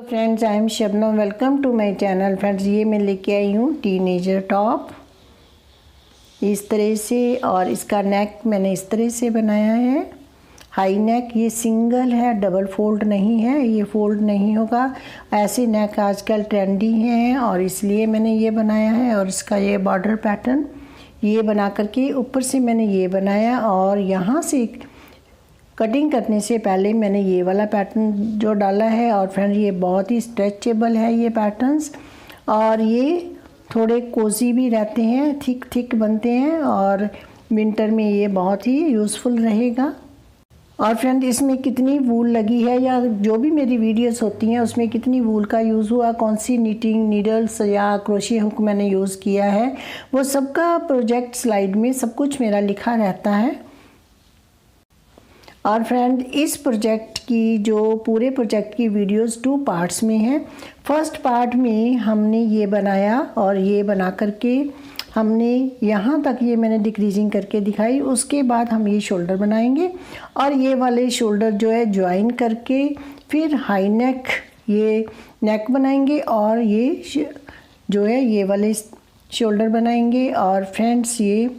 Friends, I am Shabnam. Welcome to my channel. Friends, ये मैं लेके आई हूँ टीनेजर टॉप इस तरह से, और इसका नेक मैंने इस तरह से बनाया है। हाई नेक, ये सिंगल है, डबल फोल्ड नहीं है, ये फोल्ड नहीं होगा। ऐसे नेक आजकल ट्रेंडी हैं और इसलिए मैंने ये बनाया है। और इसका ये बॉर्डर पैटर्न ये बना करके ऊपर से मैंने ये बनाया, और यहाँ से कटिंग करने से पहले मैंने ये वाला पैटर्न जो डाला है। और फ्रेंड, ये बहुत ही स्ट्रेचेबल है ये पैटर्न्स, और ये थोड़े कोजी भी रहते हैं, थिक बनते हैं, और विंटर में ये बहुत ही यूज़फुल रहेगा। और फ्रेंड, इसमें कितनी वूल लगी है, या जो भी मेरी वीडियोस होती हैं उसमें कितनी वूल का यूज़ हुआ, कौन सी नीटिंग नीडल्स या क्रोशिया हुक मैंने यूज़ किया है, वो सबका प्रोजेक्ट स्लाइड में सब कुछ मेरा लिखा रहता है। और फ्रेंड, इस प्रोजेक्ट की जो पूरे प्रोजेक्ट की वीडियोस 2 पार्ट्स में है। फर्स्ट पार्ट में हमने ये बनाया, और ये बना करके हमने यहाँ तक ये मैंने डिक्रीजिंग करके दिखाई। उसके बाद हम ये शोल्डर बनाएंगे, और ये वाले शोल्डर जो है ज्वाइन करके फिर हाई नेक ये नेक बनाएंगे, और ये जो है ये वाले शोल्डर बनाएंगे। और फ्रेंड्स, ये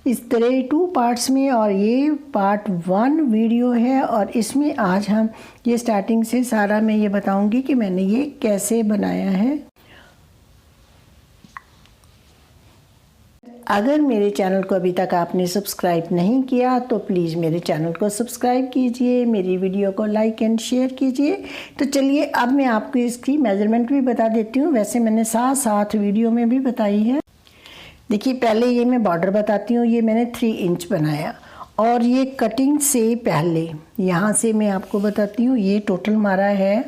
इस तरह 2 पार्ट्स में, और ये पार्ट 1 वीडियो है। और इसमें आज हम ये स्टार्टिंग से सारा मैं ये बताऊंगी कि मैंने ये कैसे बनाया है। अगर मेरे चैनल को अभी तक आपने सब्सक्राइब नहीं किया तो प्लीज़ मेरे चैनल को सब्सक्राइब कीजिए, मेरी वीडियो को लाइक एंड शेयर कीजिए। तो चलिए, अब मैं आपको इसकी मेज़रमेंट भी बता देती हूँ। वैसे मैंने साथ वीडियो में भी बताई है। देखिए, पहले ये मैं बॉर्डर बताती हूँ। ये मैंने 3 इंच बनाया, और ये कटिंग से पहले यहाँ से मैं आपको बताती हूँ, ये टोटल मारा है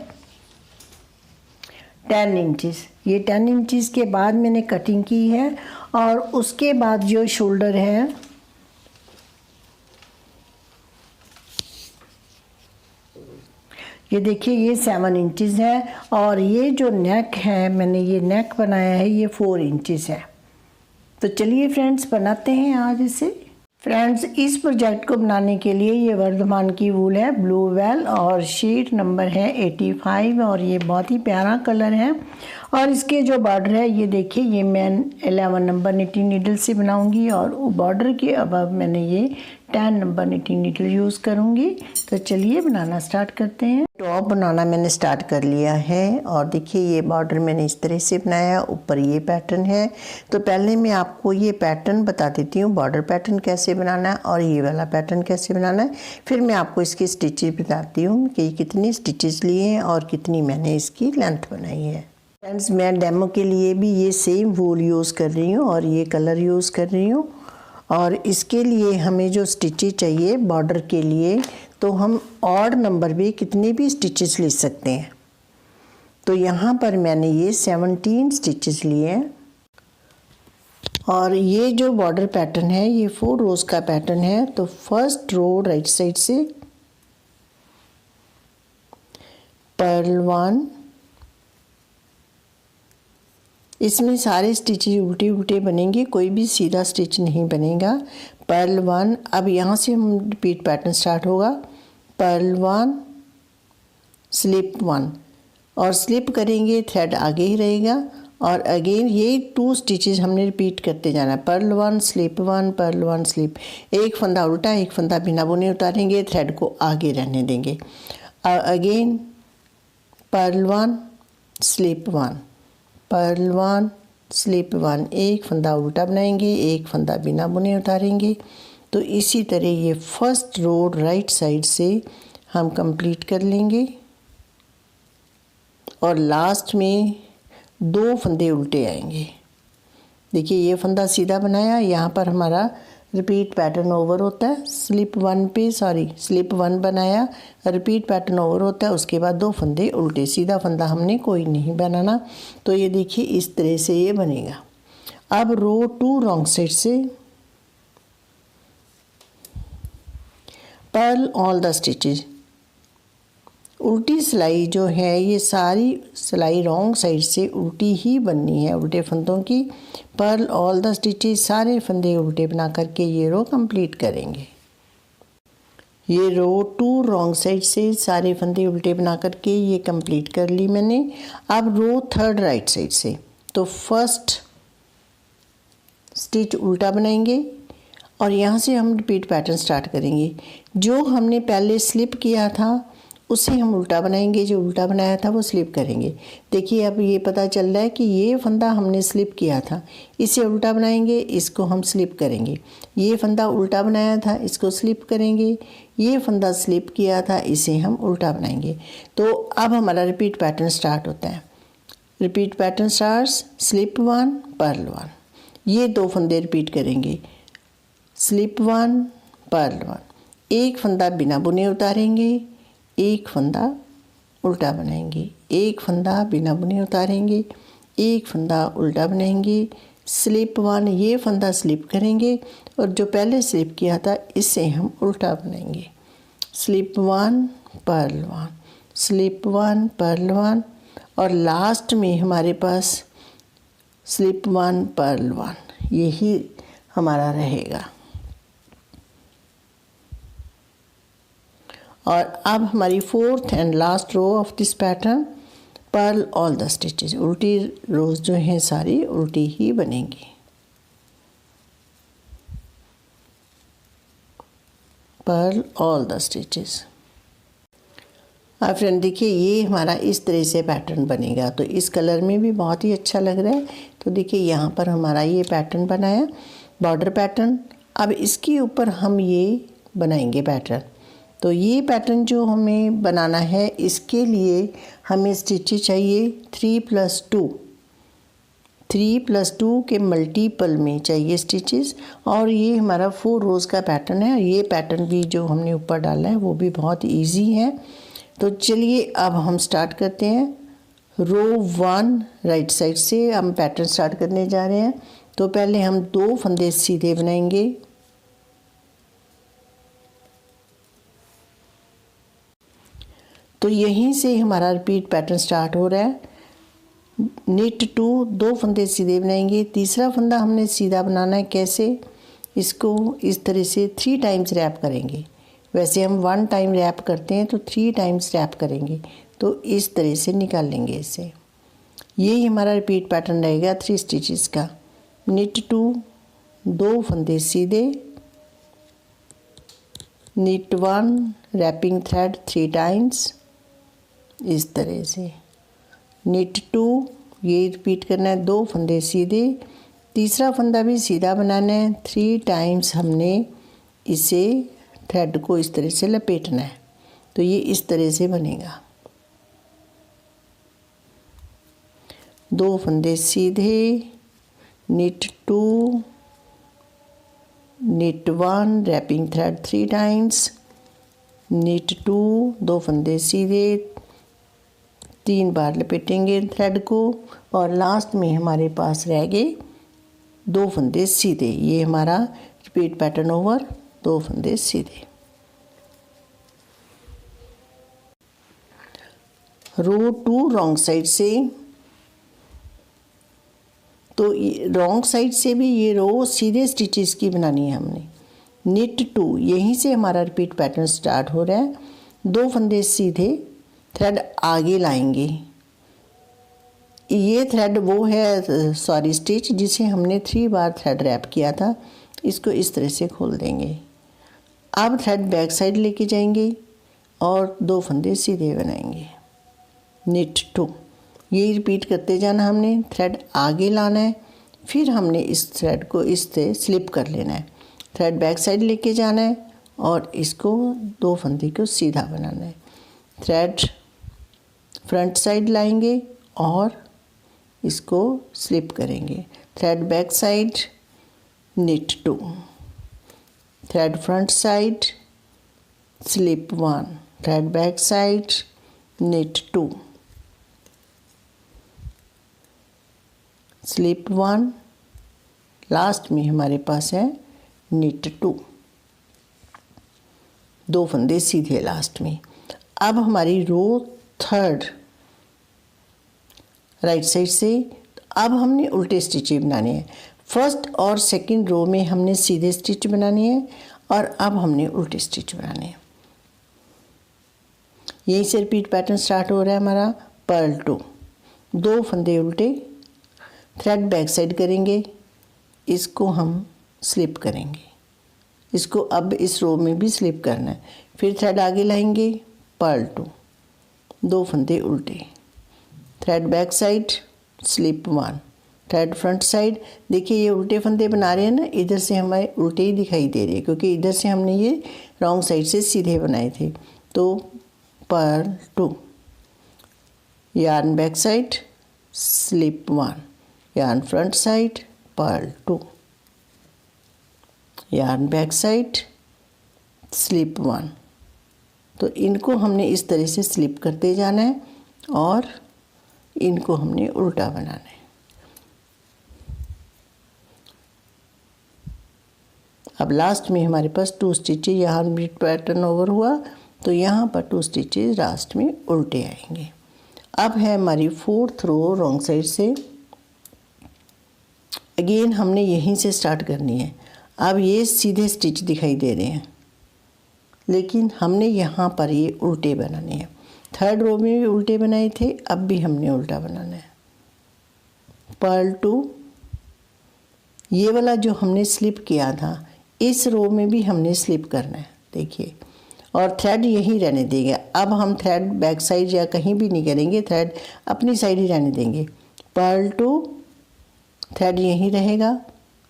10 इंचेस। ये 10 इंचेस के बाद मैंने कटिंग की है, और उसके बाद जो शोल्डर है ये देखिए, ये 7 इंचेस है। और ये जो नेक है, मैंने ये नेक बनाया है, ये 4 इंचेस है। तो चलिए फ्रेंड्स, बनाते हैं आज इसे। फ्रेंड्स, इस प्रोजेक्ट को बनाने के लिए ये वर्धमान की वूल है, ब्लू वेल, और शीट नंबर है 85, और ये बहुत ही प्यारा कलर है। और इसके जो बॉर्डर है, ये देखिए, ये मैं 11 नंबर निटिंग नीडल से बनाऊंगी, और बॉर्डर के अबव मैंने ये 10 नंबर निटिंग नीडल यूज़ करूंगी। तो चलिए बनाना स्टार्ट करते हैं। टॉप बनाना मैंने स्टार्ट कर लिया है, और देखिए, ये बॉर्डर मैंने इस तरह से बनाया, ऊपर ये पैटर्न है। तो पहले मैं आपको ये पैटर्न बता देती हूँ, बॉर्डर पैटर्न कैसे बनाना है और ये वाला पैटर्न कैसे बनाना है। फिर मैं आपको इसकी स्टिचेस बताती हूँ कि कितनी स्टिचेस लिए हैं और कितनी मैंने इसकी लेंथ बनाई है। फ्रेंड्स, मैं डेमो के लिए भी ये सेम वूल यूज़ कर रही हूँ, और ये कलर यूज़ कर रही हूँ। और इसके लिए हमें जो स्टिचेस चाहिए बॉर्डर के लिए, तो हम ऑड नंबर भी कितने भी स्टिचेस ले सकते हैं। तो यहाँ पर मैंने ये 17 स्टिचेस लिए हैं। और ये जो बॉर्डर पैटर्न है, ये 4 रोज़ का पैटर्न है। तो फर्स्ट रो राइट साइड से पर्ल 1, इसमें सारे स्टिचेस उल्टे बनेंगे, कोई भी सीधा स्टिच नहीं बनेगा। पर्ल 1, अब यहाँ से हम रिपीट पैटर्न स्टार्ट होगा। पर्ल 1, स्लिप 1, और स्लिप करेंगे, थ्रेड आगे ही रहेगा। और अगेन ये 2 स्टिचेस हमने रिपीट करते जाना है। Purl 1, slip 1, purl 1, slip. एक फंदा उल्टा, एक फंदा बिना बुने उतारेंगे, थ्रेड को आगे रहने देंगे। Again purl 1, slip 1, purl 1, slip 1, एक फंदा उल्टा बनाएंगे, एक फंदा बिना बुने उतारेंगे। तो इसी तरह ये फर्स्ट रो राइट साइड से हम कंप्लीट कर लेंगे, और लास्ट में 2 फंदे उल्टे आएंगे। देखिए, ये फंदा सीधा बनाया, यहाँ पर हमारा रिपीट पैटर्न ओवर होता है। स्लिप 1 बनाया, रिपीट पैटर्न ओवर होता है। उसके बाद 2 फंदे उल्टे, सीधा फंदा हमने कोई नहीं बनाना। तो ये देखिए, इस तरह से ये बनेगा। अब रो 2 रॉन्ग साइड से पर्ल ऑल द स्टिचेस। उल्टी सिलाई जो है, ये सारी सिलाई रॉन्ग साइड से उल्टी ही बननी है, उल्टे फंदों की। पर्ल ऑल द स्टिचेस, सारे फंदे उल्टे बना करके ये रो कंप्लीट करेंगे। ये रो 2 रॉन्ग साइड से सारे फंदे उल्टे बना करके ये कंप्लीट कर ली मैंने। अब रो 3 राइट साइड से, तो फर्स्ट स्टिच उल्टा बनाएंगे और यहाँ से हम रिपीट पैटर्न स्टार्ट करेंगे। जो हमने पहले स्लिप किया था उसे हम उल्टा बनाएंगे, जो उल्टा बनाया था वो स्लिप करेंगे। देखिए अब ये पता चल रहा है कि ये फंदा हमने स्लिप किया था, इसे उल्टा बनाएंगे, इसको हम स्लिप करेंगे। ये फंदा उल्टा बनाया था, इसको स्लिप करेंगे। ये फंदा स्लिप किया था, इसे हम उल्टा बनाएंगे। तो अब हमारा रिपीट पैटर्न स्टार्ट होता है। Repeat pattern starts slip 1 purl 1। ये 2 फंदे रिपीट करेंगे, स्लिप 1 पर्ल 1। एक फंदा बिना बुने उतारेंगे, एक फंदा उल्टा बनाएंगे, एक फंदा बिना बुने उतारेंगे, एक फंदा उल्टा बनाएंगे, स्लिप 1। ये फंदा स्लिप करेंगे और जो पहले स्लिप किया था इसे हम उल्टा बनाएंगे। स्लिप 1 पर्ल 1, स्लिप 1 पर्ल 1 और लास्ट में हमारे पास स्लिप 1 पर्ल 1, यही हमारा रहेगा। और अब हमारी 4th and last row of this pattern, purl all the stitches. उल्टी रोज जो हैं सारी उल्टी ही बनेंगी। Purl all the stitches. अब फ्रेंड देखिए ये हमारा इस तरह से पैटर्न बनेगा। तो इस कलर में भी बहुत ही अच्छा लग रहा है। तो देखिए यहाँ पर हमारा ये पैटर्न बनाया, बॉर्डर पैटर्न। अब इसके ऊपर हम ये बनाएंगे पैटर्न। तो ये पैटर्न जो हमें बनाना है इसके लिए हमें स्टिचेस चाहिए 3+2। 3+2 के मल्टीपल में चाहिए स्टिचेस। और ये हमारा 4 रोज़ का पैटर्न है। ये पैटर्न भी जो हमने ऊपर डाला है वो भी बहुत इजी है। तो चलिए अब हम स्टार्ट करते हैं। रो 1 राइट साइड से हम पैटर्न स्टार्ट करने जा रहे हैं। तो पहले हम 2 फंदे सीधे बनाएंगे, तो यहीं से हमारा रिपीट पैटर्न स्टार्ट हो रहा है। निट 2, 2 फंदे सीधे बनाएंगे। तीसरा फंदा हमने सीधा बनाना है। कैसे? इसको इस तरह से 3 टाइम्स रैप करेंगे। वैसे हम 1 टाइम रैप करते हैं, तो 3 टाइम्स रैप करेंगे। तो इस तरह से निकाल लेंगे इसे। यही हमारा रिपीट पैटर्न रहेगा 3 स्टिचेस का। निट 2, 2 फंदे सीधे, निट 1 रैपिंग थ्रेड 3 टाइम्स, इस तरह से। निट 2 ये रिपीट करना है, 2 फंदे सीधे। तीसरा फंदा भी सीधा बनाना है, 3 टाइम्स हमने इसे थ्रेड को इस तरह से लपेटना है। तो ये इस तरह से बनेगा। 2 फंदे सीधे, knit 2, knit 1 wrapping thread 3 times, knit 2, 2 फंदे सीधे, 3 बार लपेटेंगे थ्रेड को। और लास्ट में हमारे पास रह गए 2 फंदे सीधे। ये हमारा रिपीट पैटर्न ओवर, 2 फंदे सीधे। रो 2 रॉन्ग साइड से, तो रॉन्ग साइड से भी ये रो सीधे स्टिचेस की बनानी है हमने। निट 2 यहीं से हमारा रिपीट पैटर्न स्टार्ट हो रहा है। 2 फंदे सीधे, थ्रेड आगे लाएंगे। ये थ्रेड वो है स्टिच जिसे हमने 3 बार थ्रेड रैप किया था। इसको इस तरह से खोल देंगे। अब थ्रेड बैक साइड लेके जाएंगे और 2 फंदे सीधे बनाएंगे। निट 2 ये रिपीट करते जाना हमने। थ्रेड आगे लाना है, फिर हमने इस थ्रेड को इस से स्लिप कर लेना है। थ्रेड बैक साइड लेके जाना है और इसको 2 फंदे को सीधा बनाना है। थ्रेड फ्रंट साइड लाएंगे और इसको स्लिप करेंगे। Thread back side, knit 2, thread front side, slip 1, thread back side, knit 2, slip 1, last में हमारे पास है निट 2, 2 फंदे सीधे लास्ट में। अब हमारी रो 3 राइट साइड से, अब हमने उल्टे स्टिचें बनाने हैं। फर्स्ट और सेकंड रो में हमने सीधे स्टिच बनाने हैं और अब हमने उल्टे स्टिच बनाने हैं। यहीं से रिपीट पैटर्न स्टार्ट हो रहा है हमारा। पर्ल 2, 2 फंदे उल्टे, थ्रेड बैक साइड करेंगे, इसको हम स्लिप करेंगे, इसको अब इस रो में भी स्लिप करना है। फिर थ्रेड आगे लाएंगे, पर्ल 2, 2 फंदे उल्टे, thread back side, slip 1, thread front side. देखिए ये उल्टे फंदे बना रहे हैं ना, इधर से हमें उल्टे ही दिखाई दे रहे हैं क्योंकि इधर से हमने ये रॉन्ग साइड से सीधे बनाए थे। तो purl 2, yarn back side, slip 1, yarn front side, purl 2, yarn back side, slip 1। तो इनको हमने इस तरह से स्लिप करते जाना है और इनको हमने उल्टा बनाना है। अब लास्ट में हमारे पास 2 स्टिचेज, यहाँ बीट पैटर्न ओवर हुआ तो यहाँ पर 2 स्टिचेज लास्ट में उल्टे आएंगे। अब है हमारी 4th रो रॉन्ग साइड से। अगेन हमने यहीं से स्टार्ट करनी है। अब ये सीधे स्टिच दिखाई दे रहे हैं लेकिन हमने यहाँ पर ये उल्टे बनाने हैं। 3rd रो में भी उल्टे बनाए थे, अब भी हमने उल्टा बनाना है। पर्ल 2, ये वाला जो हमने स्लिप किया था इस रो में भी हमने स्लिप करना है, देखिए, और थ्रेड यहीं रहने देंगे। अब हम थ्रेड बैक साइड या कहीं भी नहीं करेंगे, थ्रेड अपनी साइड ही रहने देंगे। पर्ल 2, थ्रेड यहीं रहेगा,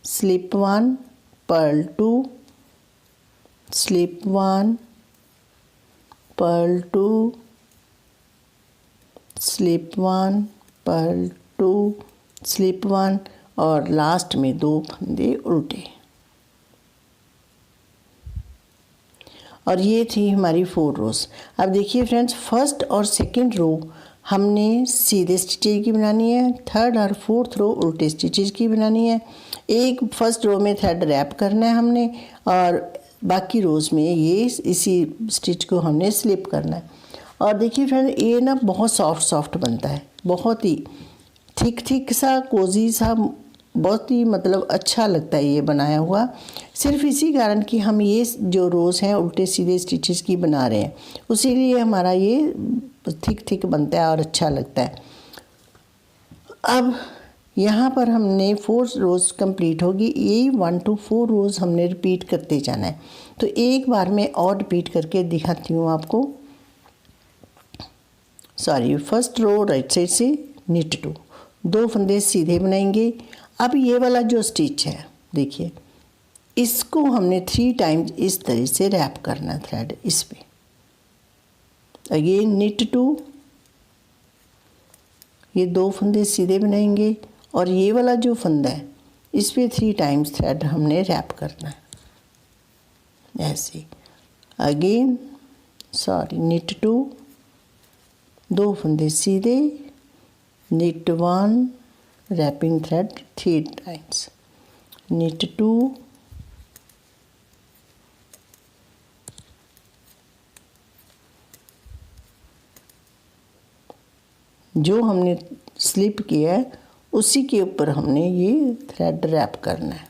slip 1, purl 2, slip 1, purl 2, slip 1, purl 2, slip 1 और लास्ट में 2 फंदे उल्टे। और ये थी हमारी 4 रोज़। अब देखिए फ्रेंड्स, 1st और 2nd रो हमने सीधे स्टिचेज की बनानी है, 3rd और 4th रो उल्टे स्टिचेज की बनानी है। एक 1st रो में थ्रेड रैप करना है हमने और बाकी रोज़ में ये इसी स्टिच को हमने स्लिप करना है। और देखिए फ्रेंड, ये ना बहुत सॉफ्ट बनता है, बहुत ही थिक सा, कोजी सा, बहुत ही मतलब अच्छा लगता है ये बनाया हुआ। सिर्फ इसी कारण कि हम ये जो रोज़ हैं उल्टे सीधे स्टिचेस की बना रहे हैं, उसी लिए हमारा ये थिक बनता है और अच्छा लगता है। अब यहाँ पर हमने 4 रोज़ कंप्लीट होगी, यही 1 to 4 रोज़ हमने रिपीट करते जाना है। तो एक बार मैं और रिपीट करके दिखाती हूँ आपको। Sorry, 1st row right side से निट 2, 2 फंदे सीधे बनाएंगे। अब ये वाला जो स्टिच है देखिए, इसको हमने 3 टाइम्स इस तरह से रैप करना थ्रेड इस पे। अगेन निट 2, ये 2 फंदे सीधे बनाएंगे और ये वाला जो फंदा है इस पे 3 टाइम्स थ्रेड हमने रैप करना है ऐसे। अगेन सॉरी, निट 2, 2 फंदे सीधे, knit 1, wrapping thread 3 times, knit 2, जो हमने स्लिप किया है उसी के ऊपर हमने ये थ्रेड रैप करना है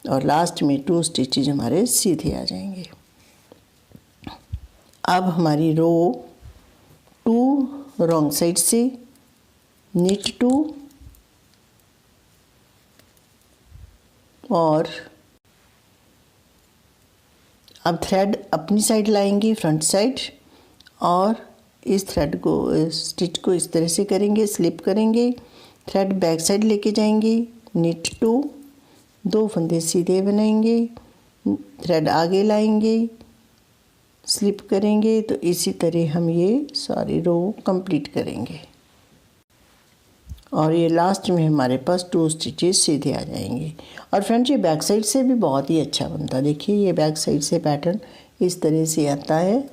और लास्ट में 2 स्टिचेज हमारे सीधे आ जाएंगे। अब हमारी रो 2 रॉन्ग साइड से निट 2 और अब थ्रेड अपनी साइड लाएंगे फ्रंट साइड और इस थ्रेड को, स्टिच को इस तरह से करेंगे, स्लिप करेंगे, थ्रेड बैक साइड लेके जाएंगे, निट 2, 2 फंदे सीधे बनाएंगे, थ्रेड आगे लाएंगे, स्लिप करेंगे। तो इसी तरह हम ये सारी रो कंप्लीट करेंगे और ये लास्ट में हमारे पास 2 स्टिचेस सीधे आ जाएंगे। और फ्रेंड्स, ये बैक साइड से भी बहुत ही अच्छा बनता है। देखिए ये बैक साइड से पैटर्न इस तरह से आता है।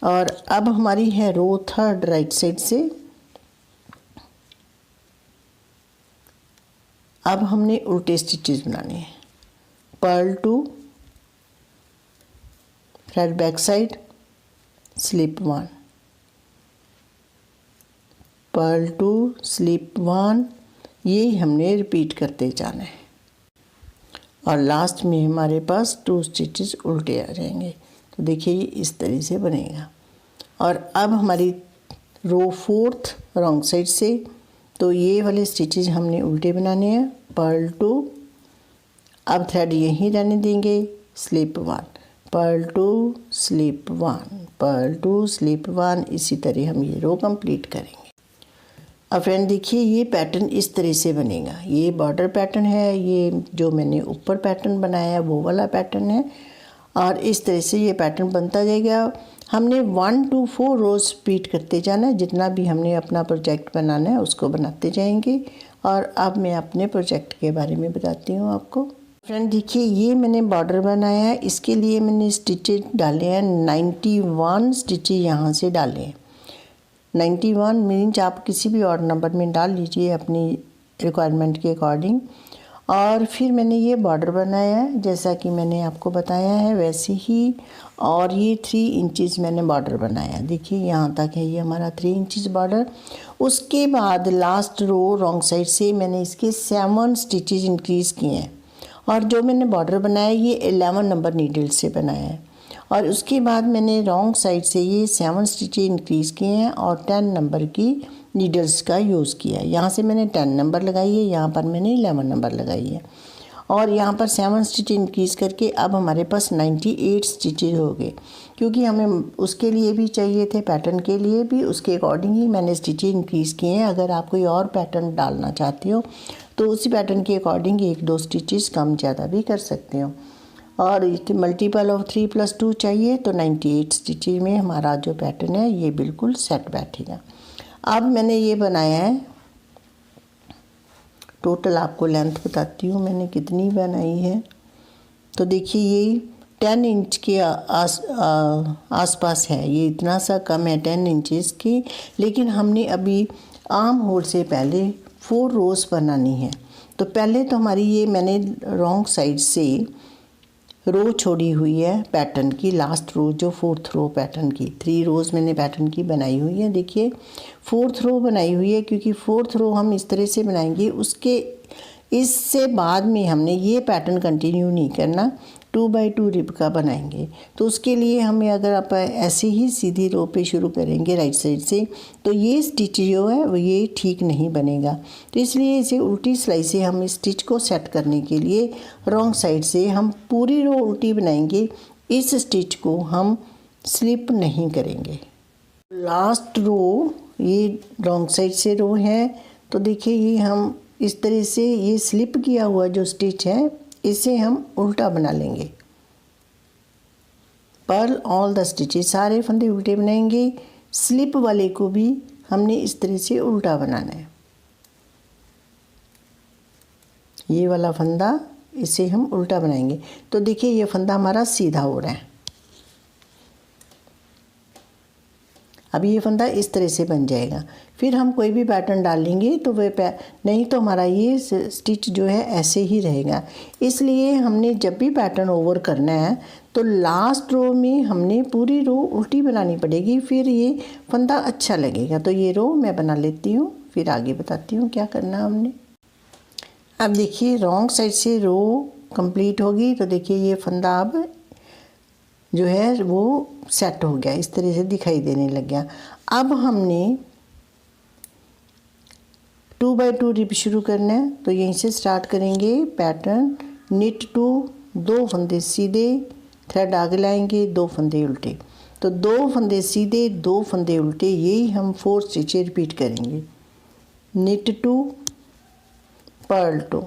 और अब हमारी है रो 3rd राइट साइड से। अब हमने उल्टे स्टिचेस बनाने हैं। Purl 2, thread back side, slip 1, purl 2, slip 1, ये हमने रिपीट करते जाना है और लास्ट में हमारे पास 2 स्टिचेस उल्टे आ जाएंगे। तो देखिए ये इस तरह से बनेगा। और अब हमारी रो फोर्थ रॉन्ग साइड से, तो ये वाले स्टिचेज हमने उल्टे बनाने हैं। पर्ल 2, अब थ्रेड यहीं रहने देंगे, slip 1, purl 2 slip 1, purl 2 slip 1, इसी तरह हम ये रो कंप्लीट करेंगे। अब फ्रेंड देखिए ये पैटर्न इस तरह से बनेगा। ये बॉर्डर पैटर्न है, ये जो मैंने ऊपर पैटर्न बनाया है वो वाला पैटर्न है, और इस तरह से ये पैटर्न बनता जाएगा। हमने 1 to 4 रोज़ रिपीट करते जाना है, जितना भी हमने अपना प्रोजेक्ट बनाना है उसको बनाते जाएंगे। और अब मैं अपने प्रोजेक्ट के बारे में बताती हूँ आपको। फ्रेंड देखिए ये मैंने बॉर्डर बनाया है, इसके लिए मैंने स्टिचेज डाले हैं 91 स्टिचेज यहाँ से डाले हैं। 91 मीन्स आप किसी भी और नंबर में डाल लीजिए अपनी रिक्वायरमेंट के अकॉर्डिंग। और फिर मैंने ये बॉर्डर बनाया है जैसा कि मैंने आपको बताया है वैसे ही, और ये 3 इंचज़ मैंने बॉर्डर बनाया। देखिए यहाँ तक है ये हमारा 3 इंचज़ बॉर्डर। उसके बाद लास्ट रो रॉन्ग साइड से मैंने इसके 7 स्टिचेज इंक्रीज़ किए हैं, और जो मैंने बॉर्डर बनाया ये 11 नंबर नीडल से बनाया है। और उसके बाद मैंने रॉन्ग साइड से ये 7 स्टिचेज इंक्रीज़ किए हैं और 10 नंबर की नीडल्स का यूज़ किया है। यहाँ से मैंने 10 नंबर लगाई है, यहाँ पर मैंने 11 नंबर लगाई है, और यहाँ पर 7 स्टिच इंक्रीज़ करके अब हमारे पास 98 स्टिचेज हो गए। क्योंकि हमें उसके लिए भी चाहिए थे, पैटर्न के लिए भी, उसके अकॉर्डिंग ही मैंने स्टिचेज इंक्रीज़ किए हैं। अगर आप कोई और पैटर्न डालना चाहते हो तो उसी पैटर्न के अकॉर्डिंग 1-2 स्टिचेस कम ज़्यादा भी कर सकते हो। और मल्टीपल ऑफ 3 + 2 चाहिए तो 98 स्टिचेज में हमारा जो पैटर्न है ये बिल्कुल सेट बैठेगा। अब मैंने ये बनाया है, टोटल आपको लेंथ बताती हूँ मैंने कितनी बनाई है। तो देखिए ये 10 इंच के आसपास है, ये इतना सा कम है 10 इंचेस की। लेकिन हमने अभी आर्म होल से पहले 4 रोज़ बनानी है। तो पहले तो हमारी ये मैंने रॉन्ग साइड से रो छोड़ी हुई है पैटर्न की, लास्ट रो जो 4th रो पैटर्न की, 3 रोज़ मैंने पैटर्न की बनाई हुई है। देखिए 4th रो बनाई हुई है, क्योंकि 4th रो हम इस तरह से बनाएंगे, उसके इससे बाद में हमने ये पैटर्न कंटिन्यू नहीं करना, 2x2 रिब का बनाएंगे। तो उसके लिए हमें, अगर आप ऐसे ही सीधी रो पे शुरू करेंगे राइट साइड से, तो ये स्टिच जो है वो ये ठीक नहीं बनेगा। तो इसलिए इसे उल्टी सिलाई से हम इस स्टिच को सेट करने के लिए रॉन्ग साइड से हम पूरी रो उल्टी बनाएंगे। इस स्टिच को हम स्लिप नहीं करेंगे। लास्ट रो ये रॉन्ग साइड से रो है, तो देखिए ये हम इस तरह से ये स्लिप किया हुआ जो स्टिच है इसे हम उल्टा बना लेंगे। पर्ल ऑल द स्टिचेस, सारे फंदे उल्टे बनाएंगे। स्लिप वाले को भी हमने इस तरह से उल्टा बनाना है। ये वाला फंदा इसे हम उल्टा बनाएंगे। तो देखिए ये फंदा हमारा सीधा हो रहा है। अब ये फंदा इस तरह से बन जाएगा। फिर हम कोई भी पैटर्न डालेंगे तो वह नहीं तो हमारा ये स्टिच जो है ऐसे ही रहेगा। इसलिए हमने जब भी पैटर्न ओवर करना है तो लास्ट रो में हमने पूरी रो उल्टी बनानी पड़ेगी, फिर ये फंदा अच्छा लगेगा। तो ये रो मैं बना लेती हूँ, फिर आगे बताती हूँ क्या करना हमने। अब देखिए रॉन्ग साइड से रो कंप्लीट होगी, तो देखिए ये फंदा अब जो है वो सेट हो गया, इस तरह से दिखाई देने लग गया। अब हमने 2x2 रिप शुरू करना है, तो यहीं से स्टार्ट करेंगे। पैटर्न निट 2, 2 फंदे सीधे, थ्रेड आगे लाएंगे, 2 फंदे उल्टे। तो 2 फंदे सीधे, 2 फंदे उल्टे, यही हम 4 स्टिचें रिपीट करेंगे। निट 2, पर्ल 2,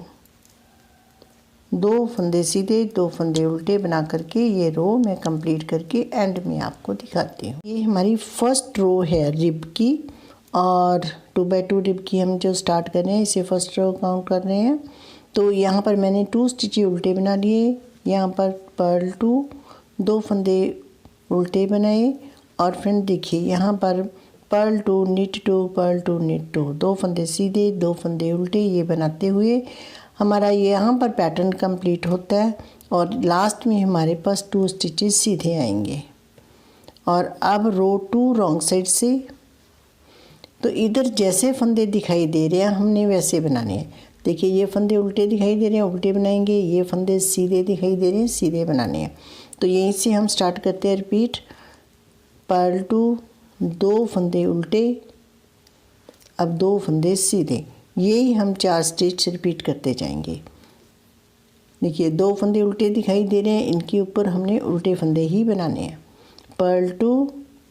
2 फंदे सीधे, 2 फंदे उल्टे बना करके ये रो मैं कंप्लीट करके एंड में आपको दिखाती हूँ। ये हमारी फर्स्ट रो है रिब की, और 2x2 रिब की हम जो स्टार्ट कर रहे हैं इसे फर्स्ट रो काउंट कर रहे हैं। तो यहाँ पर मैंने 2 स्टिचें उल्टे बना लिए, यहाँ पर पर्ल 2, 2 फंदे उल्टे बनाए, और फ्रेंड देखिए यहाँ पर पर्ल 2 निट 2, पर्ल 2 निट 2, 2 फंदे सीधे, 2 फंदे उल्टे, ये बनाते हुए हमारा यहाँ पर पैटर्न कंप्लीट होता है। और लास्ट में हमारे पास 2 स्टिचेस सीधे आएंगे। और अब रो 2 रॉन्ग साइड से, तो इधर जैसे फंदे दिखाई दे रहे हैं हमने वैसे बनाने हैं। देखिए ये फंदे उल्टे दिखाई दे रहे हैं, उल्टे बनाएंगे, ये फंदे सीधे दिखाई दे रहे हैं, सीधे बनाने हैं। तो यहीं से हम स्टार्ट करते हैं रिपीट। पर्ल 2, 2 फंदे उल्टे, अब 2 फंदे सीधे, यही हम 4 स्टिच रिपीट करते जाएंगे। देखिए 2 फंदे उल्टे दिखाई दे रहे हैं, इनके ऊपर हमने उल्टे फंदे ही बनाने हैं। पर्ल 2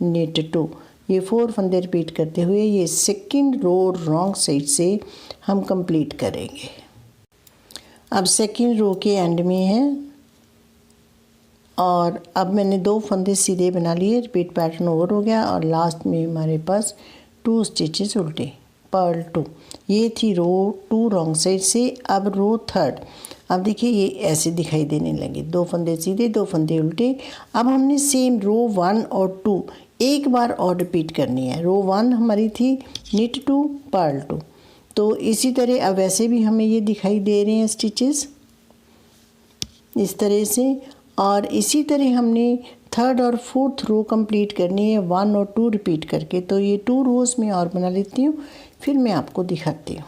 knit 2, ये 4 फंदे रिपीट करते हुए ये सेकंड रो रॉन्ग साइड से हम कंप्लीट करेंगे। अब सेकंड रो के एंड में है और अब मैंने 2 फंदे सीधे बना लिए, रिपीट पैटर्न ओवर हो गया और लास्ट में हमारे पास 2 स्टिचेस उल्टे। पर्ल 2, ये थी रो 2 रॉन्ग साइड से। अब रो थर्ड, अब देखिए ये ऐसे दिखाई देने लगे, 2 फंदे सीधे 2 फंदे उल्टे। अब हमने सेम रो 1 और 2 एक बार और रिपीट करनी है। रो 1 हमारी थी knit 2 पर्ल 2, तो इसी तरह अब वैसे भी हमें ये दिखाई दे रहे हैं स्टिचेस इस तरह से। और इसी तरह हमने थर्ड और फोर्थ रो कंप्लीट करनी है 1 और 2 रिपीट करके। तो ये 2 रोज़ में और बना लेती हूँ, फिर मैं आपको दिखाती हूँ।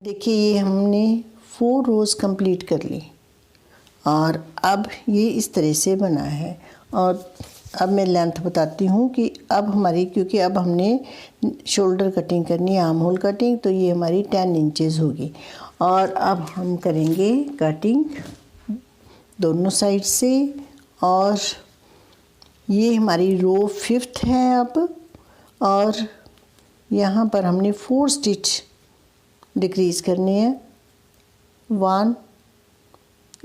देखिए ये हमने 4 रोज़ कंप्लीट कर ली और अब ये इस तरह से बना है। और अब मैं लेंथ बताती हूँ कि अब हमारी, क्योंकि अब हमने शोल्डर कटिंग करनी है, आर्म होल कटिंग, तो ये हमारी 10 इंचेस होगी। और अब हम करेंगे कटिंग दोनों साइड से। और ये हमारी रो 5th है अब, और यहाँ पर हमने 4 स्टिच डिक्रीज़ करनी है। 1,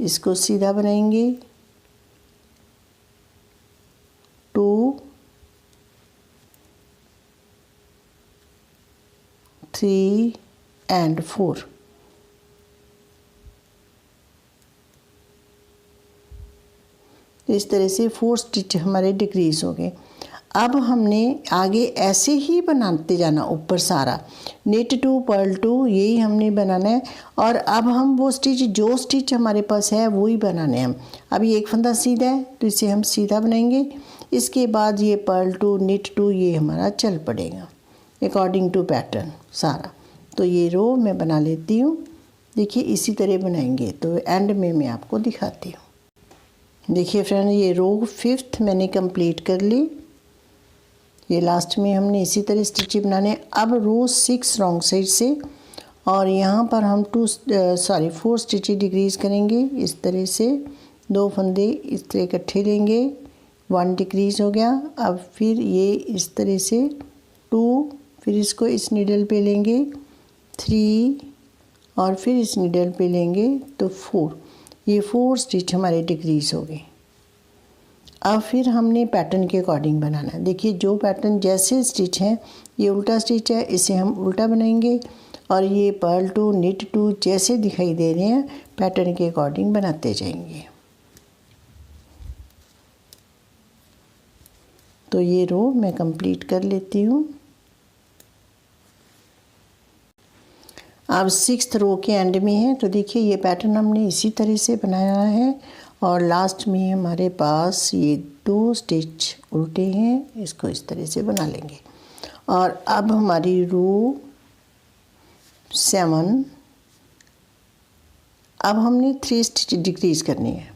इसको सीधा बनाएंगे, 2, 3 एंड 4। इस तरह से 4 स्टिच हमारे डिक्रीज़ हो गए। अब हमने आगे ऐसे ही बनाते जाना ऊपर सारा, knit 2 पर्ल 2 यही हमने बनाना है। और अब हम वो स्टिच, जो स्टिच हमारे पास है वही बनाने हैं हम। अब ये एक फंदा सीधा है तो इसे हम सीधा बनाएंगे। इसके बाद ये पर्ल 2 knit 2 ये हमारा चल पड़ेगा अकॉर्डिंग टू पैटर्न सारा। तो ये रो मैं बना लेती हूँ। देखिए इसी तरह बनाएंगे, तो एंड में मैं आपको दिखाती हूँ। देखिए फ्रेंड, ये रो 5th मैंने कंप्लीट कर ली। ये लास्ट में हमने इसी तरह स्टिच बनाने। अब रो 6 रॉन्ग साइड से, और यहाँ पर हम 4 स्टिचेस डिक्रीज़ करेंगे इस तरह से। 2 फंदे इस तरह इकट्ठे लेंगे, 1 डिक्रीज़ हो गया। अब फिर ये इस तरह से 2, फिर इसको इस नीडल पे लेंगे 3, और फिर इस नीडल पे लेंगे तो 4। ये 4 स्टिच हमारे डिक्रीज़ हो गए। अब फिर हमने पैटर्न के अकॉर्डिंग बनाना है। देखिए जो पैटर्न जैसे स्टिच है, ये उल्टा स्टिच है, इसे हम उल्टा बनाएंगे। और ये पर्ल 2 knit 2 जैसे दिखाई दे रहे हैं पैटर्न के अकॉर्डिंग बनाते जाएंगे। तो ये रो मैं कंप्लीट कर लेती हूँ। अब 6th रो के एंड में है, तो देखिए ये पैटर्न हमने इसी तरह से बनाया है। और लास्ट में हमारे पास ये 2 स्टिच उल्टे हैं, इसको इस तरह से बना लेंगे। और अब हमारी रो 7, अब हमने 3 स्टिच डिक्रीज़ करनी है।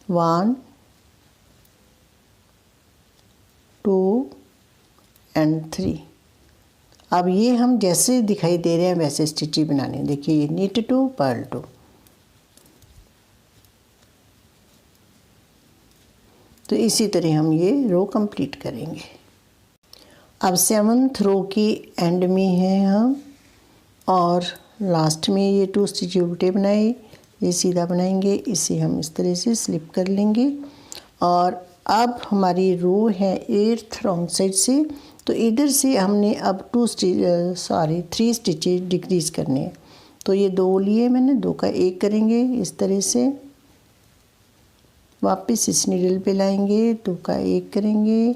1, 2 एंड 3। अब ये हम जैसे दिखाई दे रहे हैं वैसे स्टिच ही बनाने हैं। देखिए ये knit 2 पर्ल 2। तो इसी तरह हम ये रो कंप्लीट करेंगे। अब 7th रो की एंड में है हम, और लास्ट में ये 2 स्टिच उल्टे बनाए, ये सीधा बनाएंगे, इसे हम इस तरह से स्लिप कर लेंगे। और अब हमारी रो है 8th रॉन्ग साइड से, तो इधर से हमने अब 3 स्टिचेस डिक्रीज़ करने हैं। तो ये 2 लिए मैंने, 2 का 1 करेंगे इस तरह से, वापस इस नीडल पे लाएंगे, 2 का 1 करेंगे,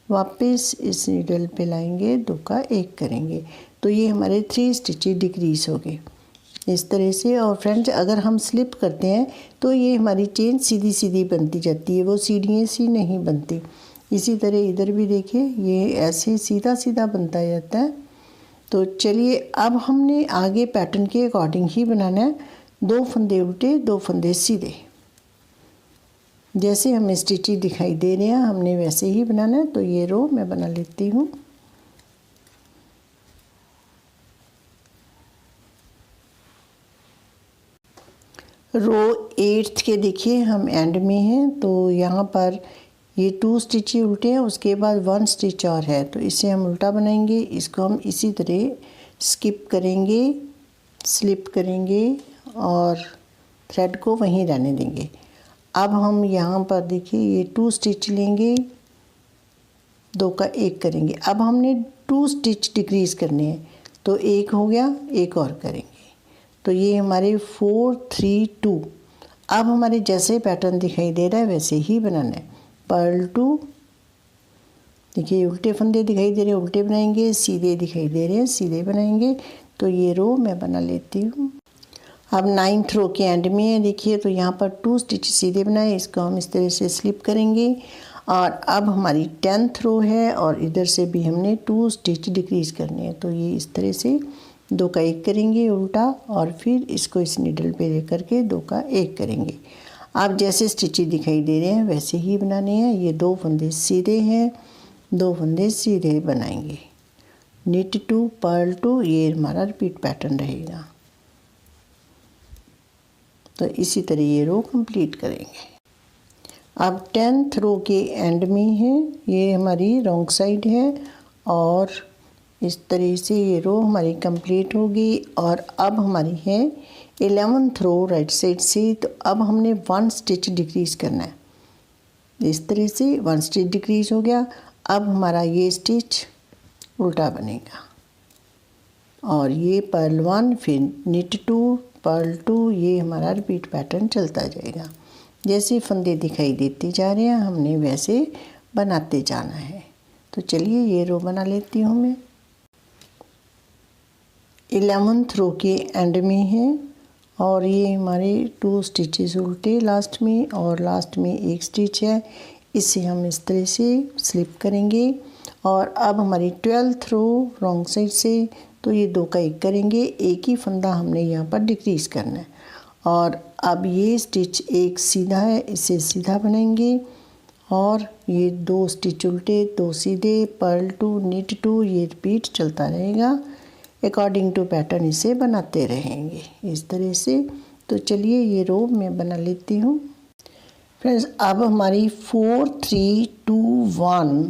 वापस इस नीडल पे लाएंगे, 2 का 1 करेंगे। तो ये हमारे 3 स्टिचेस डिक्रीज़ हो गए इस तरह से। और फ्रेंड्स अगर हम स्लिप करते हैं तो ये हमारी चेन सीधी सीधी बनती जाती है, वो सीढ़ियाँ सी नहीं बनती। इसी तरह इधर भी देखिए ये ऐसे सीधा सीधा बनता जाता है। तो चलिए अब हमने आगे पैटर्न के अकॉर्डिंग ही बनाना है। 2 फंदे उल्टे 2 फंदे सीधे, जैसे हमें स्टिचेस दिखाई दे रहे हैं हमने वैसे ही बनाना है। तो ये रो मैं बना लेती हूँ। रो 8 के देखिए हम एंड में हैं, तो यहाँ पर ये 2 स्टिच उल्टे हैं, उसके बाद 1 स्टिच और है, तो इसे हम उल्टा बनाएंगे। इसको हम इसी तरह स्किप करेंगे, स्लिप करेंगे और थ्रेड को वहीं रहने देंगे। अब हम यहाँ पर देखिए ये 2 स्टिच लेंगे, 2 का 1 करेंगे। अब हमने 2 स्टिच डिक्रीज करने हैं, तो 1 हो गया, एक और करेंगे, तो ये हमारे 4 3 2। अब हमारे जैसे पैटर्न दिखाई दे रहा है वैसे ही बनाना है। पर्ल 2, देखिए उल्टे फंदे दिखाई दे रहे हैं, उल्टे बनाएंगे, सीधे दिखाई दे रहे हैं, सीधे बनाएंगे। तो ये रो मैं बना लेती हूँ। अब 9th रो के एंड में है, देखिए तो यहाँ पर 2 स्टिच सीधे बनाए, इसको हम इस तरह से स्लिप करेंगे। और अब हमारी 10th रो है और इधर से भी हमने 2 स्टिच डिक्रीज करने हैं, तो ये इस तरह से 2 का 1 करेंगे उल्टा और फिर इसको इस नीडल पे ले करके 2 का 1 करेंगे। अब जैसे स्टिचेस दिखाई दे रहे हैं वैसे ही बनाने हैं। ये 2 फंदे सीधे हैं, 2 फंदे सीधे बनाएंगे। निट 2 पर्ल 2, ये हमारा रिपीट पैटर्न रहेगा। तो इसी तरह ये रो कंप्लीट करेंगे। अब 10th रो के एंड में है, ये हमारी रॉन्ग साइड है और इस तरह से ये रो हमारी कंप्लीट होगी। और अब हमारी है 11th रो राइट साइड से, तो अब हमने 1 स्टिच डिक्रीज करना है। इस तरह से 1 स्टिच डिक्रीज हो गया। अब हमारा ये स्टिच उल्टा बनेगा और ये पर्ल 1 फिर निट 2 पर्ल 2, ये हमारा रिपीट पैटर्न चलता जाएगा। जैसे फंदे दिखाई देते जा रहे हैं हमने वैसे बनाते जाना है। तो चलिए ये रो बना लेती हूँ मैं। 11th रो के एंड में है और ये हमारे 2 स्टिचेस उल्टे लास्ट में और लास्ट में 1 स्टिच है, इसे हम इस तरह से स्लिप करेंगे। और अब हमारी 12th रो रॉन्ग साइड से, तो ये 2 का 1 करेंगे, एक ही फंदा हमने यहाँ पर डिक्रीज करना है। और अब ये स्टिच एक सीधा है, इसे सीधा बनाएंगे और ये 2 स्टिच उल्टे 2 सीधे, पर्ल 2 निट 2, ये रिपीट चलता रहेगा। अकॉर्डिंग टू पैटर्न इसे बनाते रहेंगे इस तरह से। तो चलिए ये रो मैं बना लेती हूँ। फ्रेंड्स अब हमारी 4 3 2 1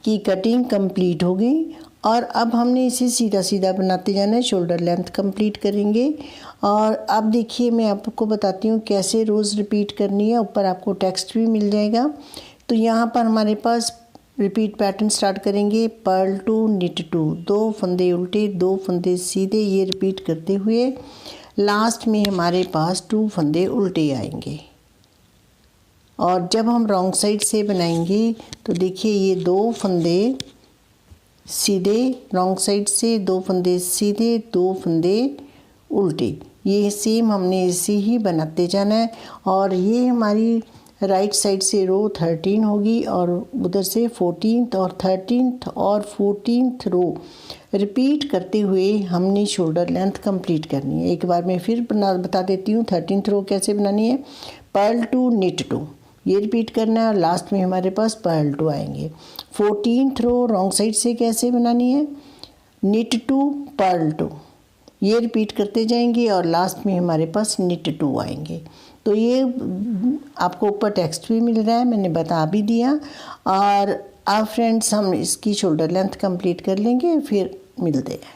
की कटिंग कंप्लीट हो गई और अब हमने इसे सीधा सीधा बनाते जाना है। शोल्डर लेंथ कंप्लीट करेंगे और अब देखिए मैं आपको बताती हूँ कैसे रोज़ रिपीट करनी है। ऊपर आपको टेक्स्ट भी मिल जाएगा। तो यहाँ पर हमारे पास रिपीट पैटर्न स्टार्ट करेंगे। पर्ल 2 निट 2, 2 फंदे उल्टे 2 फंदे सीधे, ये रिपीट करते हुए लास्ट में हमारे पास 2 फंदे उल्टे आएंगे। और जब हम रॉन्ग साइड से बनाएंगे तो देखिए ये 2 फंदे सीधे रॉन्ग साइड से, 2 फंदे सीधे, 2 फंदे उल्टे, ये सेम हमने इसे ही बनाते जाना है। और ये हमारी राइट साइड से रो 13 होगी और उधर से 14th और 13th और 14th रो रिपीट करते हुए हमने शोल्डर लेंथ कंप्लीट करनी है। एक बार मैं फिर बता देती हूँ 13th रो कैसे बनानी है। पर्ल 2 निट 2, ये रिपीट करना है और लास्ट में हमारे पास पर्ल 2 आएंगे। 14th रो रॉन्ग साइड से कैसे बनानी है, निट 2 पर्ल 2, ये रिपीट करते जाएंगे और लास्ट में हमारे पास निट 2 आएंगे। तो ये आपको ऊपर टेक्स्ट भी मिल रहा है, मैंने बता भी दिया। और अब फ्रेंड्स हम इसकी शोल्डर लेंथ कंप्लीट कर लेंगे, फिर मिलते हैं।